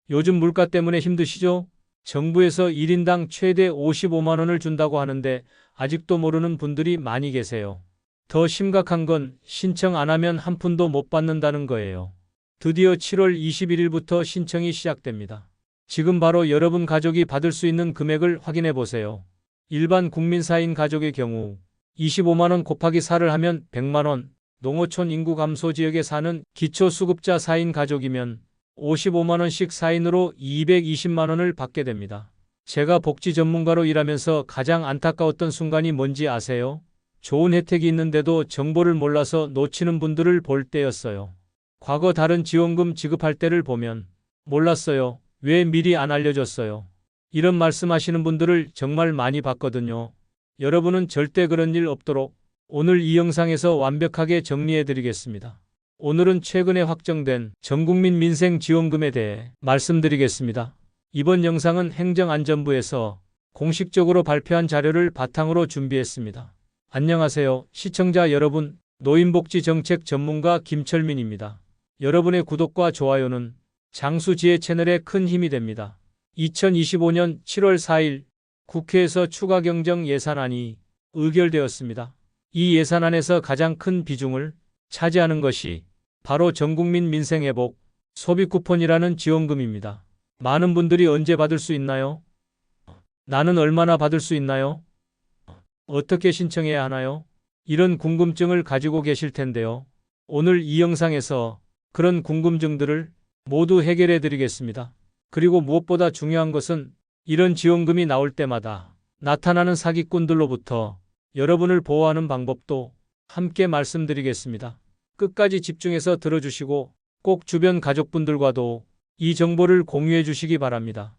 요즘 물가 때문에 힘드시죠? 정부에서 1인당 최대 55만 원을 준다고 하는데 아직도 모르는 분들이 많이 계세요. 더 심각한 건 신청 안 하면 한 푼도 못 받는다는 거예요. 드디어 7월 21일부터 신청이 시작됩니다. 지금 바로 여러분 가족이 받을 수 있는 금액을 확인해 보세요. 일반 국민 4인 가족의 경우 25만 원 곱하기 4를 하면 100만 원, 농어촌 인구 감소 지역에 사는 기초수급자 4인 가족이면 55만 원씩 4인으로 220만 원을 받게 됩니다. 제가 복지 전문가로 일하면서 가장 안타까웠던 순간이 뭔지 아세요? 좋은 혜택이 있는데도 정보를 몰라서 놓치는 분들을 볼 때였어요. 과거 다른 지원금 지급할 때를 보면 몰랐어요. 왜 미리 안 알려줬어요? 이런 말씀하시는 분들을 정말 많이 봤거든요. 여러분은 절대 그런 일 없도록 오늘 이 영상에서 완벽하게 정리해 드리겠습니다. 오늘은 최근에 확정된 전국민 민생지원금에 대해 말씀드리겠습니다. 이번 영상은 행정안전부에서 공식적으로 발표한 자료를 바탕으로 준비했습니다. 안녕하세요, 시청자 여러분. 노인복지정책 전문가 김철민입니다. 여러분의 구독과 좋아요는 장수지혜 채널에 큰 힘이 됩니다. 2025년 7월 4일 국회에서 추가 경정 예산안이 의결되었습니다. 이 예산안에서 가장 큰 비중을 차지하는 것이 바로 전국민 민생회복 소비쿠폰이라는 지원금입니다. 많은 분들이 언제 받을 수 있나요? 나는 얼마나 받을 수 있나요? 어떻게 신청해야 하나요? 이런 궁금증을 가지고 계실 텐데요. 오늘 이 영상에서 그런 궁금증들을 모두 해결해 드리겠습니다. 그리고 무엇보다 중요한 것은 이런 지원금이 나올 때마다 나타나는 사기꾼들로부터 여러분을 보호하는 방법도 함께 말씀드리겠습니다. 끝까지 집중해서 들어주시고 꼭 주변 가족분들과도 이 정보를 공유해 주시기 바랍니다.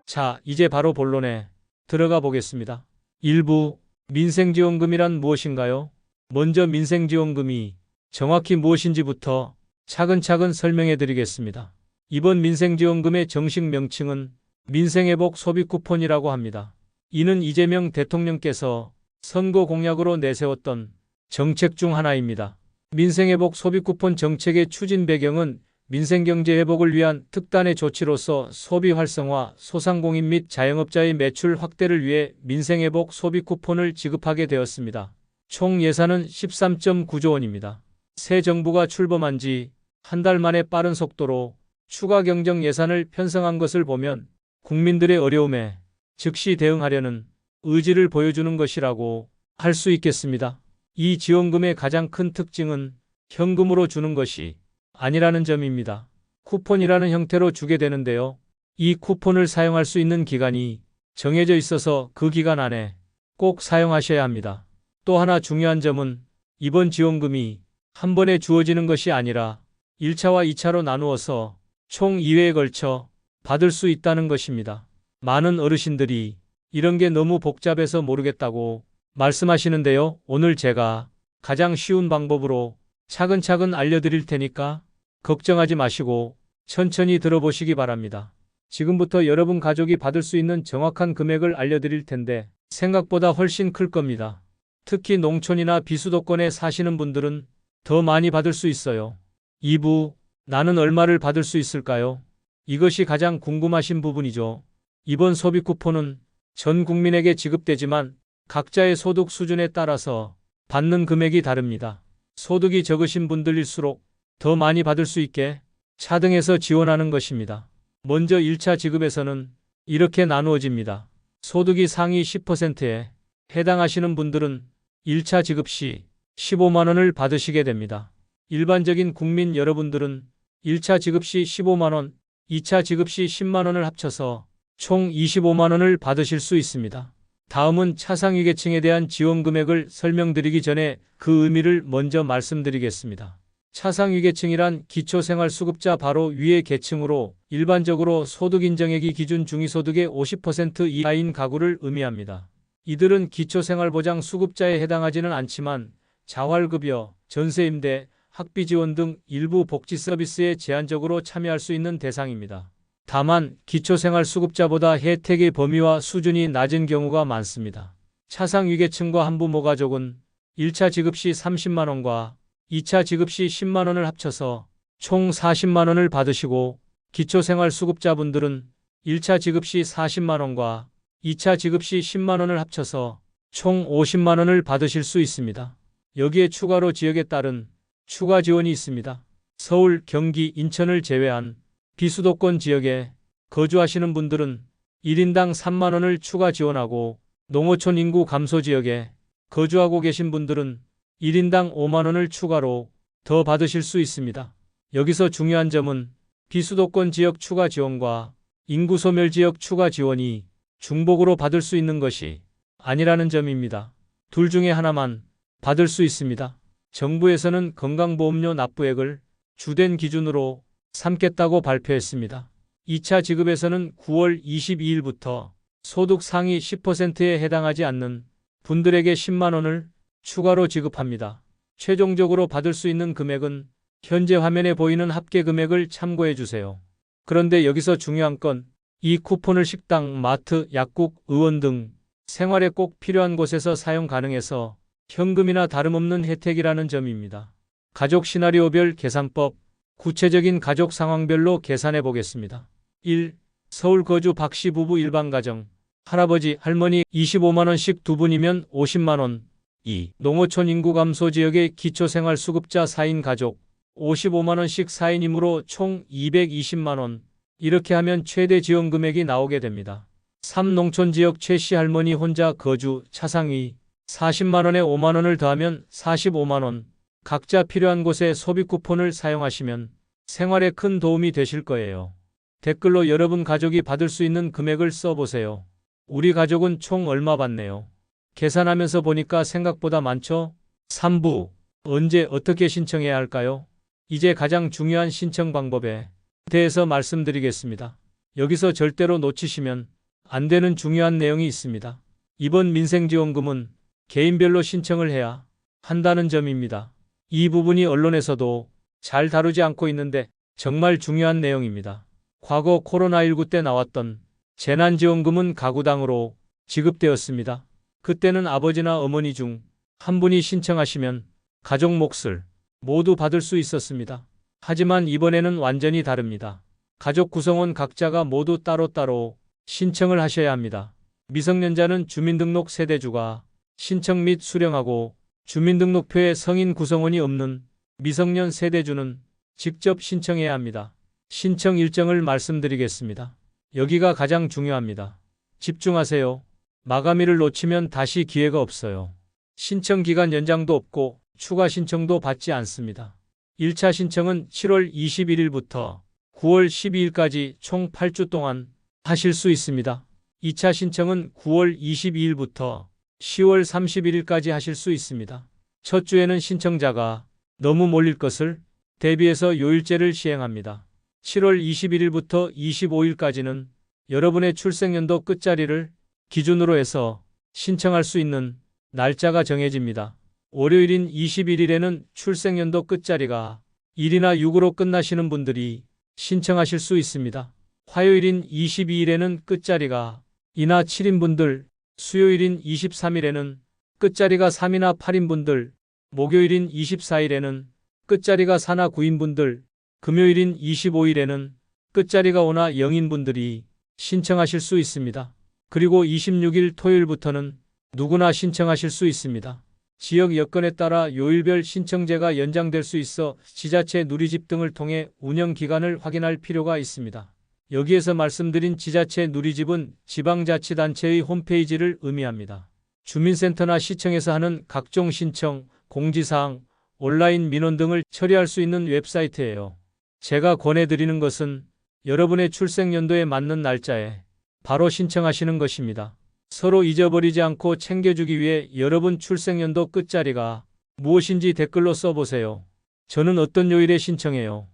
자, 이제 바로 본론에 들어가 보겠습니다. 1부, 민생지원금이란 무엇인가요? 먼저 민생지원금이 정확히 무엇인지부터 차근차근 설명해 드리겠습니다. 이번 민생지원금의 정식 명칭은 민생회복 소비쿠폰이라고 합니다. 이는 이재명 대통령께서 선거 공약으로 내세웠던 정책 중 하나입니다. 민생회복 소비쿠폰 정책의 추진 배경은 민생경제 회복을 위한 특단의 조치로서 소비 활성화, 소상공인 및 자영업자의 매출 확대를 위해 민생회복 소비쿠폰을 지급하게 되었습니다. 총 예산은 13.9조 원입니다. 새 정부가 출범한 지 한 달 만에 빠른 속도로 추가 경정 예산을 편성한 것을 보면 국민들의 어려움에 즉시 대응하려는 의지를 보여주는 것이라고 할 수 있겠습니다. 이 지원금의 가장 큰 특징은 현금으로 주는 것이 아니라는 점입니다. 쿠폰이라는 형태로 주게 되는데요. 이 쿠폰을 사용할 수 있는 기간이 정해져 있어서 그 기간 안에 꼭 사용하셔야 합니다. 또 하나 중요한 점은 이번 지원금이 한 번에 주어지는 것이 아니라 1차와 2차로 나누어서 총 2회에 걸쳐 받을 수 있다는 것입니다. 많은 어르신들이 이런 게 너무 복잡해서 모르겠다고 말씀하시는데요. 오늘 제가 가장 쉬운 방법으로 차근차근 알려드릴 테니까 걱정하지 마시고 천천히 들어보시기 바랍니다. 지금부터 여러분 가족이 받을 수 있는 정확한 금액을 알려드릴 텐데 생각보다 훨씬 클 겁니다. 특히 농촌이나 비수도권에 사시는 분들은 더 많이 받을 수 있어요. 2부, 나는 얼마를 받을 수 있을까요? 이것이 가장 궁금하신 부분이죠. 이번 소비 쿠폰은 전 국민에게 지급되지만 각자의 소득 수준에 따라서 받는 금액이 다릅니다. 소득이 적으신 분들일수록 더 많이 받을 수 있게 차등해서 지원하는 것입니다. 먼저 1차 지급에서는 이렇게 나누어집니다. 소득이 상위 10%에 해당하시는 분들은 1차 지급 시 15만 원을 받으시게 됩니다. 일반적인 국민 여러분들은 1차 지급 시 15만 원, 2차 지급 시 10만 원을 합쳐서 총 25만 원을 받으실 수 있습니다. 다음은 차상위계층에 대한 지원 금액을 설명드리기 전에 그 의미를 먼저 말씀드리겠습니다. 차상위계층이란 기초생활수급자 바로 위의 계층으로 일반적으로 소득인정액이 기준 중위소득의 50% 이하인 가구를 의미합니다. 이들은 기초생활보장 수급자에 해당하지는 않지만 자활급여, 전세임대, 학비지원 등 일부 복지 서비스에 제한적으로 참여할 수 있는 대상입니다. 다만 기초생활수급자보다 혜택의 범위와 수준이 낮은 경우가 많습니다. 차상위계층과 한부모 가족은 1차 지급 시 30만 원과 2차 지급 시 10만 원을 합쳐서 총 40만 원을 받으시고 기초생활수급자분들은 1차 지급 시 40만 원과 2차 지급 시 10만 원을 합쳐서 총 50만 원을 받으실 수 있습니다. 여기에 추가로 지역에 따른 추가 지원이 있습니다. 서울, 경기, 인천을 제외한 비수도권 지역에 거주하시는 분들은 1인당 3만 원을 추가 지원하고 농어촌 인구 감소 지역에 거주하고 계신 분들은 1인당 5만 원을 추가로 더 받으실 수 있습니다. 여기서 중요한 점은 비수도권 지역 추가 지원과 인구 소멸 지역 추가 지원이 중복으로 받을 수 있는 것이 아니라는 점입니다. 둘 중에 하나만 받을 수 있습니다. 정부에서는 건강보험료 납부액을 주된 기준으로 삼겠다고 발표했습니다. 2차 지급에서는 9월 22일부터 소득 상위 10%에 해당하지 않는 분들에게 10만 원을 추가로 지급합니다. 최종적으로 받을 수 있는 금액은 현재 화면에 보이는 합계 금액을 참고해 주세요. 그런데 여기서 중요한 건 이 쿠폰을 식당, 마트, 약국, 의원 등 생활에 꼭 필요한 곳에서 사용 가능해서 현금이나 다름없는 혜택이라는 점입니다. 가족 시나리오별 계산법, 구체적인 가족 상황별로 계산해 보겠습니다. 1. 서울 거주 박씨 부부 일반가정, 할아버지, 할머니 25만 원씩 두 분이면 50만 원. 2. 농어촌 인구 감소 지역의 기초생활수급자 4인 가족, 55만 원씩 4인이므로 총 220만 원. 이렇게 하면 최대 지원 금액이 나오게 됩니다. 3. 농촌 지역 최씨 할머니 혼자 거주, 차상위 40만 원에 5만 원을 더하면 45만 원. 각자 필요한 곳에 소비 쿠폰을 사용하시면 생활에 큰 도움이 되실 거예요. 댓글로 여러분 가족이 받을 수 있는 금액을 써보세요. 우리 가족은 총 얼마 받네요. 계산하면서 보니까 생각보다 많죠? 3부. 언제 어떻게 신청해야 할까요? 이제 가장 중요한 신청 방법에 대해서 말씀드리겠습니다. 여기서 절대로 놓치시면 안 되는 중요한 내용이 있습니다. 이번 민생지원금은 개인별로 신청을 해야 한다는 점입니다. 이 부분이 언론에서도 잘 다루지 않고 있는데 정말 중요한 내용입니다. 과거 코로나19 때 나왔던 재난지원금은 가구당으로 지급되었습니다. 그때는 아버지나 어머니 중 한 분이 신청하시면 가족 몫을 모두 받을 수 있었습니다. 하지만 이번에는 완전히 다릅니다. 가족 구성원 각자가 모두 따로따로 신청을 하셔야 합니다. 미성년자는 주민등록 세대주가 신청 및 수령하고 주민등록표에 성인 구성원이 없는 미성년 세대주는 직접 신청해야 합니다. 신청 일정을 말씀드리겠습니다. 여기가 가장 중요합니다. 집중하세요. 마감일을 놓치면 다시 기회가 없어요. 신청 기간 연장도 없고 추가 신청도 받지 않습니다. 1차 신청은 7월 21일부터 9월 12일까지 총 8주 동안 하실 수 있습니다. 2차 신청은 9월 22일부터 10월 31일까지 하실 수 있습니다. 첫 주에는 신청자가 너무 몰릴 것을 대비해서 요일제를 시행합니다. 7월 21일부터 25일까지는 여러분의 출생연도 끝자리를 기준으로 해서 신청할 수 있는 날짜가 정해집니다. 월요일인 21일에는 출생연도 끝자리가 1이나 6으로 끝나시는 분들이 신청하실 수 있습니다. 화요일인 22일에는 끝자리가 2나 7인 분들, 수요일인 23일에는 끝자리가 3이나 8인 분들, 목요일인 24일에는 끝자리가 4나 9인 분들, 금요일인 25일에는 끝자리가 5나 0인 분들이 신청하실 수 있습니다. 그리고 26일 토요일부터는 누구나 신청하실 수 있습니다. 지역 여건에 따라 요일별 신청제가 연장될 수 있어 지자체 누리집 등을 통해 운영 기간을 확인할 필요가 있습니다. 여기에서 말씀드린 지자체 누리집은 지방자치단체의 홈페이지를 의미합니다. 주민센터나 시청에서 하는 각종 신청, 공지사항, 온라인 민원 등을 처리할 수 있는 웹사이트예요. 제가 권해드리는 것은 여러분의 출생연도에 맞는 날짜에 바로 신청하시는 것입니다. 서로 잊어버리지 않고 챙겨주기 위해 여러분 출생연도 끝자리가 무엇인지 댓글로 써보세요. 저는 어떤 요일에 신청해요.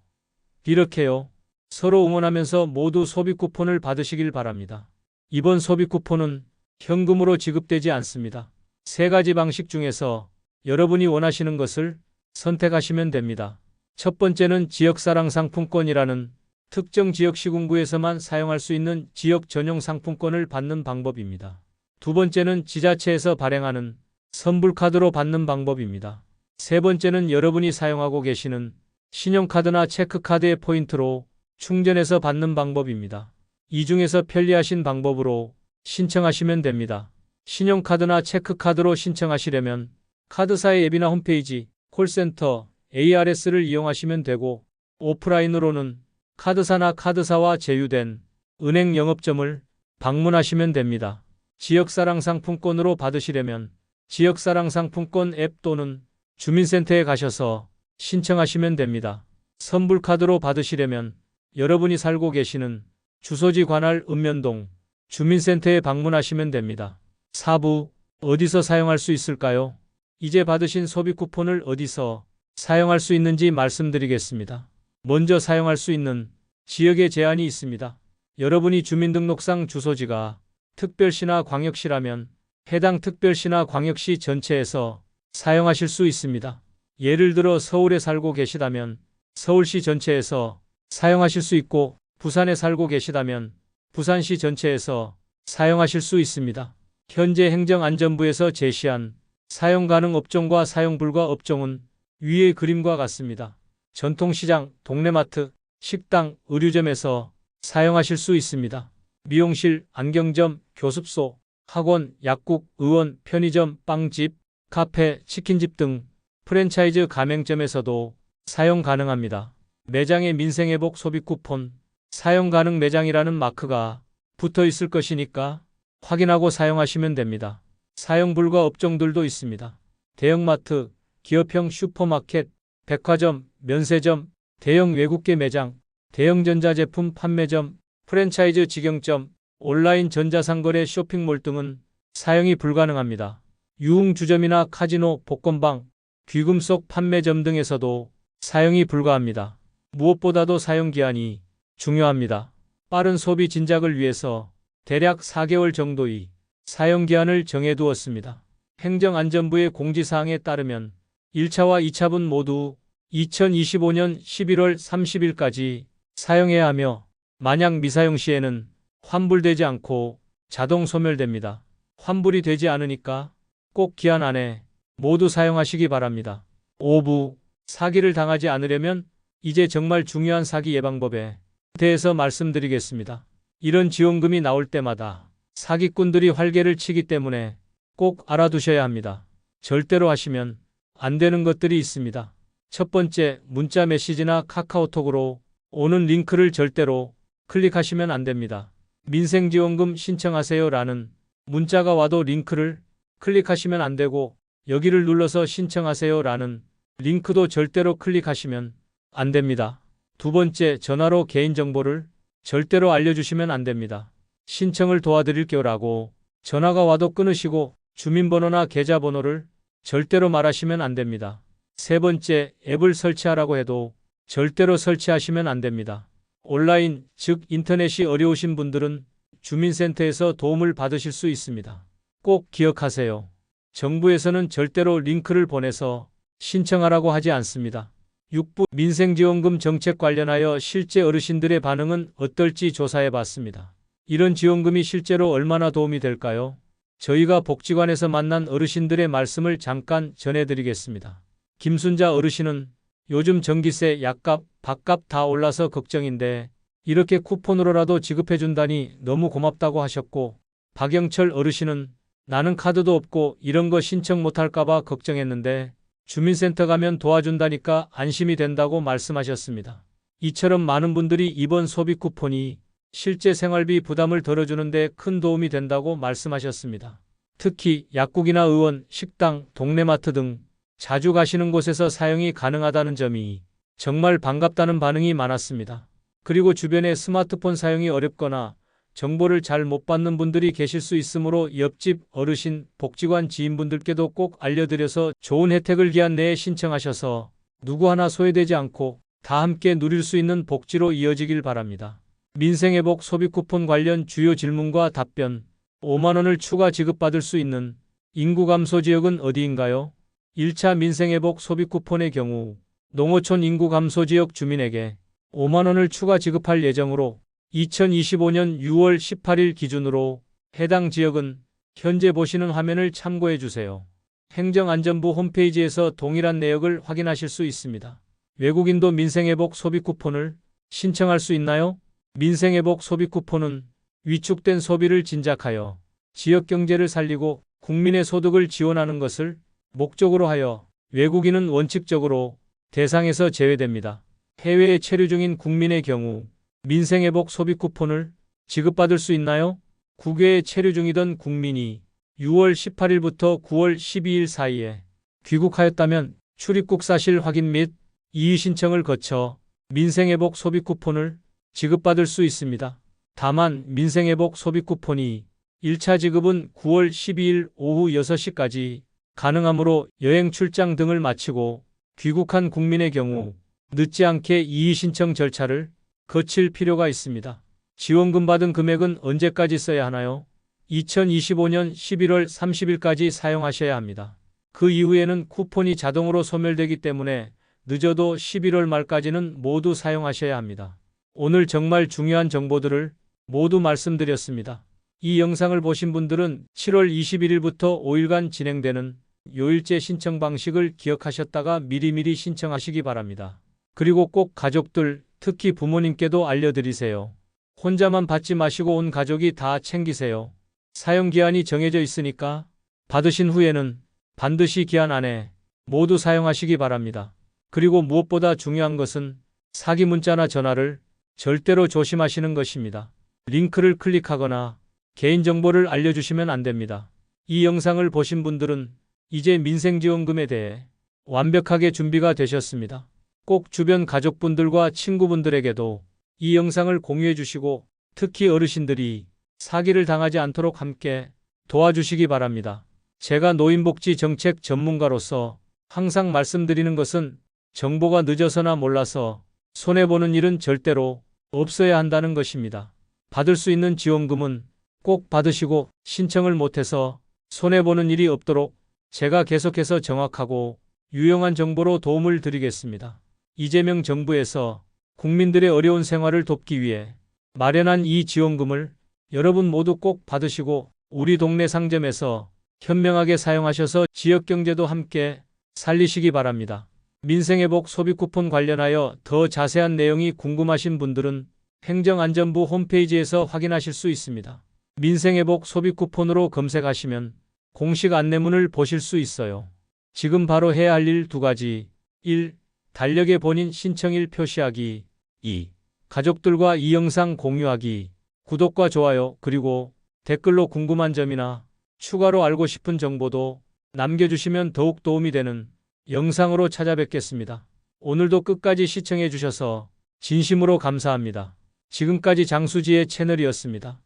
이렇게요. 서로 응원하면서 모두 소비 쿠폰을 받으시길 바랍니다. 이번 소비 쿠폰은 현금으로 지급되지 않습니다. 세 가지 방식 중에서 여러분이 원하시는 것을 선택하시면 됩니다. 첫 번째는 지역사랑 상품권이라는 특정 지역 시군구에서만 사용할 수 있는 지역 전용 상품권을 받는 방법입니다. 두 번째는 지자체에서 발행하는 선불카드로 받는 방법입니다. 세 번째는 여러분이 사용하고 계시는 신용카드나 체크카드의 포인트로 충전해서 받는 방법입니다. 이 중에서 편리하신 방법으로 신청하시면 됩니다. 신용카드나 체크카드로 신청하시려면 카드사의 앱이나 홈페이지, 콜센터, ARS를 이용하시면 되고, 오프라인으로는 카드사나 카드사와 제휴된 은행 영업점을 방문하시면 됩니다. 지역사랑 상품권으로 받으시려면 지역사랑 상품권 앱 또는 주민센터에 가셔서 신청하시면 됩니다. 선불카드로 받으시려면 여러분이 살고 계시는 주소지 관할 읍면동 주민센터에 방문하시면 됩니다. 4부, 어디서 사용할 수 있을까요? 이제 받으신 소비 쿠폰을 어디서 사용할 수 있는지 말씀드리겠습니다. 먼저 사용할 수 있는 지역에 제한이 있습니다. 여러분이 주민등록상 주소지가 특별시나 광역시라면 해당 특별시나 광역시 전체에서 사용하실 수 있습니다. 예를 들어 서울에 살고 계시다면 서울시 전체에서 사용하실 수 있고, 부산에 살고 계시다면 부산시 전체에서 사용하실 수 있습니다. 현재 행정안전부에서 제시한 사용 가능 업종과 사용 불가 업종은 위의 그림과 같습니다. 전통시장, 동네마트, 식당, 의류점에서 사용하실 수 있습니다. 미용실, 안경점, 교습소, 학원, 약국, 의원, 편의점, 빵집, 카페, 치킨집 등 프랜차이즈 가맹점에서도 사용 가능합니다. 매장에 민생회복 소비 쿠폰, 사용 가능 매장이라는 마크가 붙어 있을 것이니까 확인하고 사용하시면 됩니다. 사용 불가 업종들도 있습니다. 대형마트, 기업형 슈퍼마켓, 백화점, 면세점, 대형 외국계 매장, 대형 전자제품 판매점, 프랜차이즈 직영점, 온라인 전자상거래 쇼핑몰 등은 사용이 불가능합니다. 유흥주점이나 카지노, 복권방, 귀금속 판매점 등에서도 사용이 불가합니다. 무엇보다도 사용기한이 중요합니다. 빠른 소비 진작을 위해서 대략 4개월 정도의 사용기한을 정해두었습니다. 행정안전부의 공지사항에 따르면 1차와 2차분 모두 2025년 11월 30일까지 사용해야 하며, 만약 미사용 시에는 환불되지 않고 자동 소멸됩니다. 환불이 되지 않으니까 꼭 기한 안에 모두 사용하시기 바랍니다. 5부, 사기를 당하지 않으려면 이제 정말 중요한 사기 예방법에 대해서 말씀드리겠습니다. 이런 지원금이 나올 때마다 사기꾼들이 활개를 치기 때문에 꼭 알아두셔야 합니다. 절대로 하시면 안 되는 것들이 있습니다. 첫 번째, 문자 메시지나 카카오톡으로 오는 링크를 절대로 클릭하시면 안 됩니다. 민생지원금 신청하세요라는 문자가 와도 링크를 클릭하시면 안 되고, 여기를 눌러서 신청하세요라는 링크도 절대로 클릭하시면 안 됩니다. 두 번째, 전화로 개인정보를 절대로 알려주시면 안 됩니다. 신청을 도와드릴게요라고 전화가 와도 끊으시고, 주민번호나 계좌번호를 절대로 말하시면 안 됩니다. 세 번째, 앱을 설치하라고 해도 절대로 설치하시면 안 됩니다. 온라인, 즉 인터넷이 어려우신 분들은 주민센터에서 도움을 받으실 수 있습니다. 꼭 기억하세요. 정부에서는 절대로 링크를 보내서 신청하라고 하지 않습니다. 6부, 민생지원금 정책 관련하여 실제 어르신들의 반응은 어떨지 조사해 봤습니다. 이런 지원금이 실제로 얼마나 도움이 될까요? 저희가 복지관에서 만난 어르신들의 말씀을 잠깐 전해드리겠습니다. 김순자 어르신은 요즘 전기세, 약값, 밥값 다 올라서 걱정인데 이렇게 쿠폰으로라도 지급해준다니 너무 고맙다고 하셨고, 박영철 어르신은 나는 카드도 없고 이런 거 신청 못할까봐 걱정했는데 주민센터 가면 도와준다니까 안심이 된다고 말씀하셨습니다. 이처럼 많은 분들이 이번 소비 쿠폰이 실제 생활비 부담을 덜어주는데 큰 도움이 된다고 말씀하셨습니다. 특히 약국이나 의원, 식당, 동네마트 등 자주 가시는 곳에서 사용이 가능하다는 점이 정말 반갑다는 반응이 많았습니다. 그리고 주변에 스마트폰 사용이 어렵거나 정보를 잘 못 받는 분들이 계실 수 있으므로 옆집 어르신, 복지관 지인분들께도 꼭 알려드려서 좋은 혜택을 기한 내에 신청하셔서 누구 하나 소외되지 않고 다 함께 누릴 수 있는 복지로 이어지길 바랍니다. 민생회복 소비 쿠폰 관련 주요 질문과 답변. 5만 원을 추가 지급받을 수 있는 인구 감소 지역은 어디인가요? 1차 민생회복 소비 쿠폰의 경우 농어촌 인구 감소 지역 주민에게 5만 원을 추가 지급할 예정으로 2025년 6월 18일 기준으로 해당 지역은 현재 보시는 화면을 참고해 주세요. 행정안전부 홈페이지에서 동일한 내역을 확인하실 수 있습니다. 외국인도 민생회복 소비 쿠폰을 신청할 수 있나요? 민생회복 소비 쿠폰은 위축된 소비를 진작하여 지역 경제를 살리고 국민의 소득을 지원하는 것을 목적으로 하여 외국인은 원칙적으로 대상에서 제외됩니다. 해외에 체류 중인 국민의 경우 민생회복 소비 쿠폰을 지급받을 수 있나요? 국외에 체류 중이던 국민이 6월 18일부터 9월 12일 사이에 귀국하였다면 출입국 사실 확인 및 이의 신청을 거쳐 민생회복 소비 쿠폰을 지급받을 수 있습니다. 다만 민생회복 소비 쿠폰이 1차 지급은 9월 12일 오후 6시까지 가능하므로 여행 출장 등을 마치고 귀국한 국민의 경우 늦지 않게 이의 신청 절차를 거칠 필요가 있습니다. 지원금 받은 금액은 언제까지 써야 하나요? 2025년 11월 30일까지 사용하셔야 합니다. 그 이후에는 쿠폰이 자동으로 소멸되기 때문에 늦어도 11월 말까지는 모두 사용하셔야 합니다. 오늘 정말 중요한 정보들을 모두 말씀드렸습니다. 이 영상을 보신 분들은 7월 21일부터 5일간 진행되는 요일제 신청 방식을 기억하셨다가 미리미리 신청하시기 바랍니다. 그리고 꼭 가족들, 특히 부모님께도 알려드리세요. 혼자만 받지 마시고 온 가족이 다 챙기세요. 사용기한이 정해져 있으니까 받으신 후에는 반드시 기한 안에 모두 사용하시기 바랍니다. 그리고 무엇보다 중요한 것은 사기 문자나 전화를 절대로 조심하시는 것입니다. 링크를 클릭하거나 개인정보를 알려주시면 안 됩니다. 이 영상을 보신 분들은 이제 민생지원금에 대해 완벽하게 준비가 되셨습니다. 꼭 주변 가족분들과 친구분들에게도 이 영상을 공유해 주시고 특히 어르신들이 사기를 당하지 않도록 함께 도와주시기 바랍니다. 제가 노인복지 정책 전문가로서 항상 말씀드리는 것은 정보가 늦어서나 몰라서 손해보는 일은 절대로 없어야 한다는 것입니다. 받을 수 있는 지원금은 꼭 받으시고 신청을 못해서 손해보는 일이 없도록 제가 계속해서 정확하고 유용한 정보로 도움을 드리겠습니다. 이재명 정부에서 국민들의 어려운 생활을 돕기 위해 마련한 이 지원금을 여러분 모두 꼭 받으시고 우리 동네 상점에서 현명하게 사용하셔서 지역경제도 함께 살리시기 바랍니다. 민생회복 소비 쿠폰 관련하여 더 자세한 내용이 궁금하신 분들은 행정안전부 홈페이지에서 확인하실 수 있습니다. 민생회복 소비 쿠폰으로 검색하시면 공식 안내문을 보실 수 있어요. 지금 바로 해야 할 일 2가지. 1. 달력에 본인 신청일 표시하기. 2. 가족들과 이 영상 공유하기. 구독과 좋아요 그리고 댓글로 궁금한 점이나 추가로 알고 싶은 정보도 남겨주시면 더욱 도움이 되는 영상으로 찾아뵙겠습니다. 오늘도 끝까지 시청해 주셔서 진심으로 감사합니다. 지금까지 장수지의 채널이었습니다.